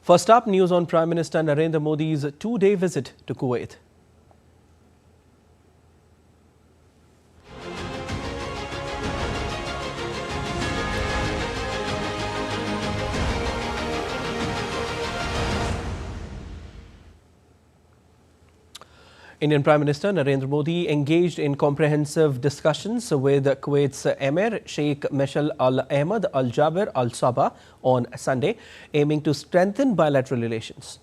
First up, news on Prime Minister Narendra Modi's two-day visit to Kuwait. Indian Prime Minister Narendra Modi engaged in comprehensive discussions with Kuwait's Emir Sheikh Meshal Al Ahmed Al Jaber Al Sabah on Sunday, aiming to strengthen bilateral relations.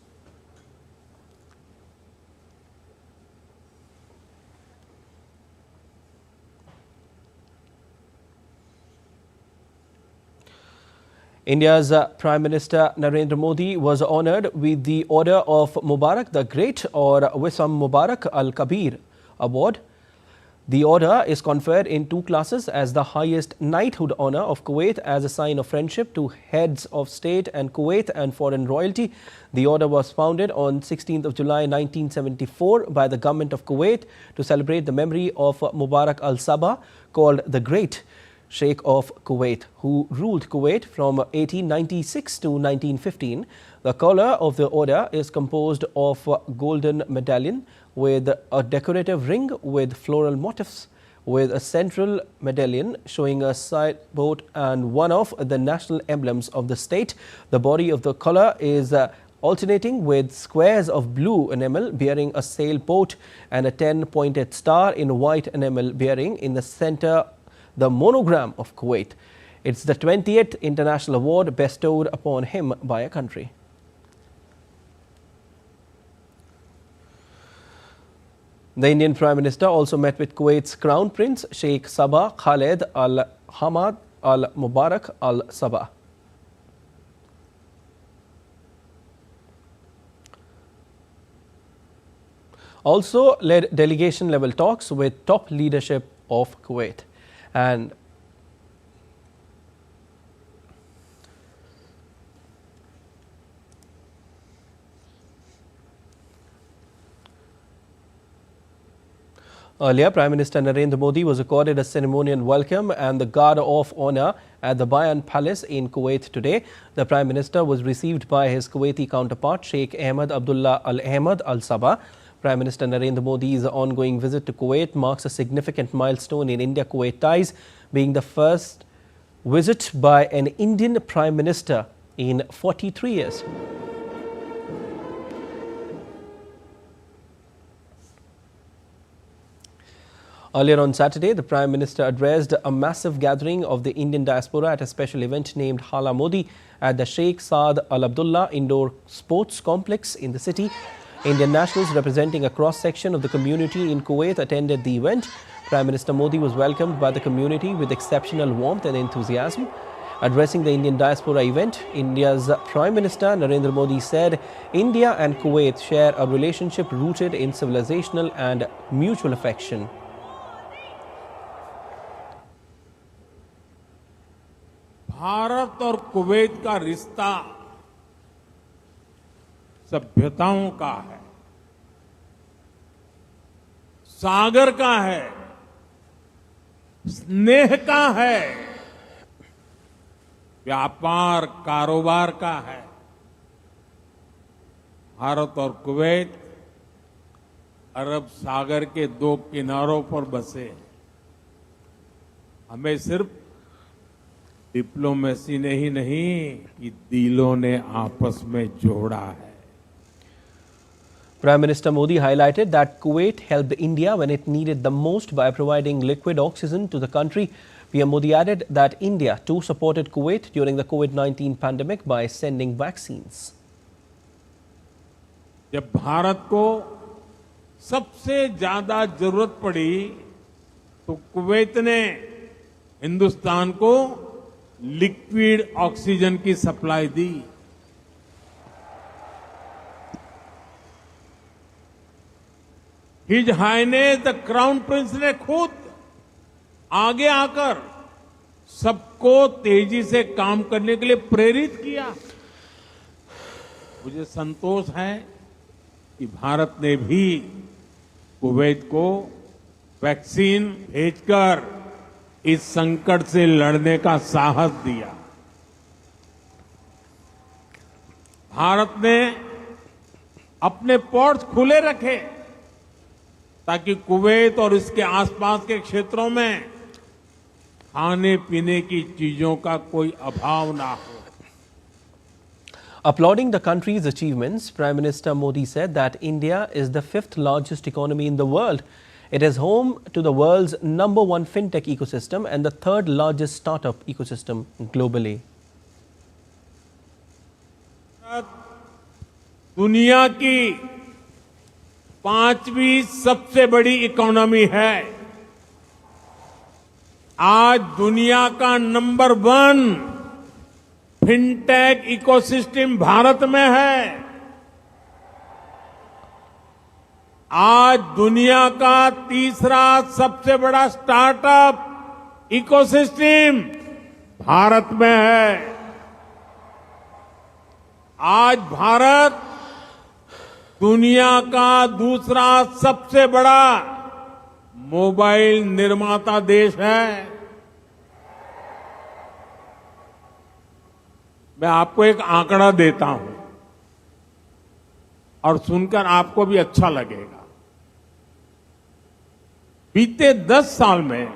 India's Prime Minister Narendra Modi was honoured with the Order of Mubarak the Great or Wissam Mubarak Al Kabir award. The order is conferred in two classes as the highest knighthood honour of Kuwait as a sign of friendship to heads of state and Kuwait and foreign royalty. The order was founded on 16th of July 1974 by the government of Kuwait to celebrate the memory of Mubarak Al Sabah, called the Great, Sheikh of Kuwait, who ruled Kuwait from 1896 to 1915. The collar of the order is composed of a golden medallion with a decorative ring with floral motifs, with a central medallion showing a sailboat and one of the national emblems of the state. The body of the collar is alternating with squares of blue enamel bearing a sailboat and a 10-pointed star in white enamel bearing in the center the monogram of Kuwait. It's the 20th international award bestowed upon him by a country. The Indian Prime Minister also met with Kuwait's Crown Prince Sheikh Sabah Khaled Al Hamad Al Mubarak Al Sabah. Also led delegation level talks with top leadership of Kuwait. And earlier, Prime Minister Narendra Modi was accorded a ceremonial welcome and the Guard of Honour at the Bayan Palace in Kuwait today. The Prime Minister was received by his Kuwaiti counterpart Sheikh Ahmed Abdullah Al Ahmed Al Sabah. Prime Minister Narendra Modi's ongoing visit to Kuwait marks a significant milestone in India-Kuwait ties, being the first visit by an Indian Prime Minister in 43 years. Earlier on Saturday, the Prime Minister addressed a massive gathering of the Indian diaspora at a special event named Hala Modi at the Sheikh Saad Al Abdullah Indoor Sports Complex in the city. Indian nationals representing a cross-section of the community in Kuwait attended the event. Prime Minister Modi was welcomed by the community with exceptional warmth and enthusiasm. Addressing the Indian diaspora event, India's Prime Minister Narendra Modi said India and Kuwait share a relationship rooted in civilizational and mutual affection. Bharat और Kuwait का रिश्ता सभ्यताओं का है, सागर का है, स्नेह का है, व्यापार कारोबार का है। भारत और कुवैत अरब सागर के दो किनारों पर बसे हैं। हमें सिर्फ डिप्लोमेसी ने ही नहीं कि दिलों ने आपस में जोड़ा है। Prime Minister Modi highlighted that Kuwait helped India when it needed the most by providing liquid oxygen to the country. PM Modi added that India too supported Kuwait during the COVID-19 pandemic by sending vaccines. जब भारत को सबसे ज्यादा जरूरत पड़ी तो Kuwait ने हिंदुस्तान को liquid oxygen की सप्लाई दी। His highness the crown prince ने खुद आगे आकर सबको तेजी से काम करने के लिए प्रेरित किया। मुझे संतोष है कि भारत ने भी कुवैत को वैक्सीन भेजकर इस संकट से लड़ने का साहस दिया। भारत ने अपने पोर्ट्स खुले रखे ताकि कुवैत और इसके आसपास के क्षेत्रों में खाने पीने की चीजों का कोई अभाव ना हो। Applauding the country's achievements, Prime Minister Modi said that India is the fifth largest economy in the world. It is home to the world's #1 fintech ecosystem and the third largest startup ecosystem globally. दुनिया की 5वीं सबसे बड़ी economy है। आज दुनिया का #1 fintech ecosystem Bharat में है। आज दुनिया का तीसरा सबसे बड़ा स्टार्टअप इकोसिस्टम भारत में है। आज भारत दुनिया का दूसरा सबसे बड़ा मोबाइल निर्माता देश है। मैं आपको एक आंकड़ा देता हूं और सुनकर आपको भी अच्छा लगेगा। बीते 10 साल में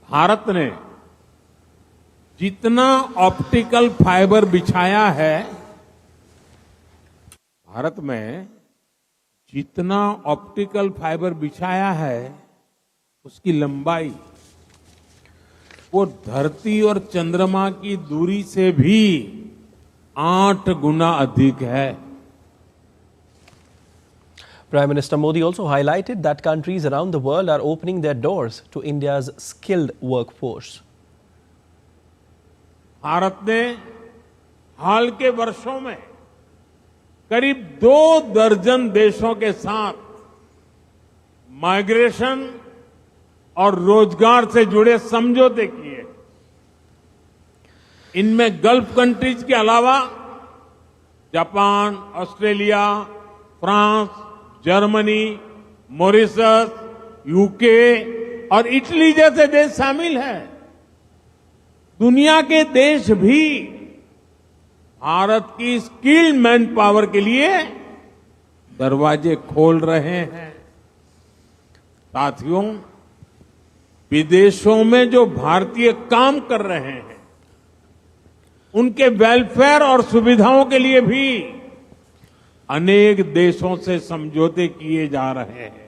भारत ने जितना ऑप्टिकल फाइबर बिछाया है, भारत में जितना ऑप्टिकल फाइबर बिछाया है उसकी लंबाई वो धरती और चंद्रमा की दूरी से भी 8 गुना अधिक है। Prime Minister Modi also highlighted that countries around the world are opening their doors to India's skilled workforce. Bharat ने हाल के वर्षों में करीब 2 दर्जन देशों के साथ माइग्रेशन और रोजगार से जुड़े समझौते किए। इनमें गल्फ कंट्रीज के अलावा Japan, Australia, France, Germany, Mauritius, UK और इटली जैसे देश शामिल हैं। दुनिया के देश भी भारत की स्किल्ड मैन पावर के लिए दरवाजे खोल रहे हैं। साथियों, विदेशों में जो भारतीय काम कर रहे हैं उनके वेलफेयर और सुविधाओं के लिए भी अनेक देशों से समझौते किए जा रहे हैं।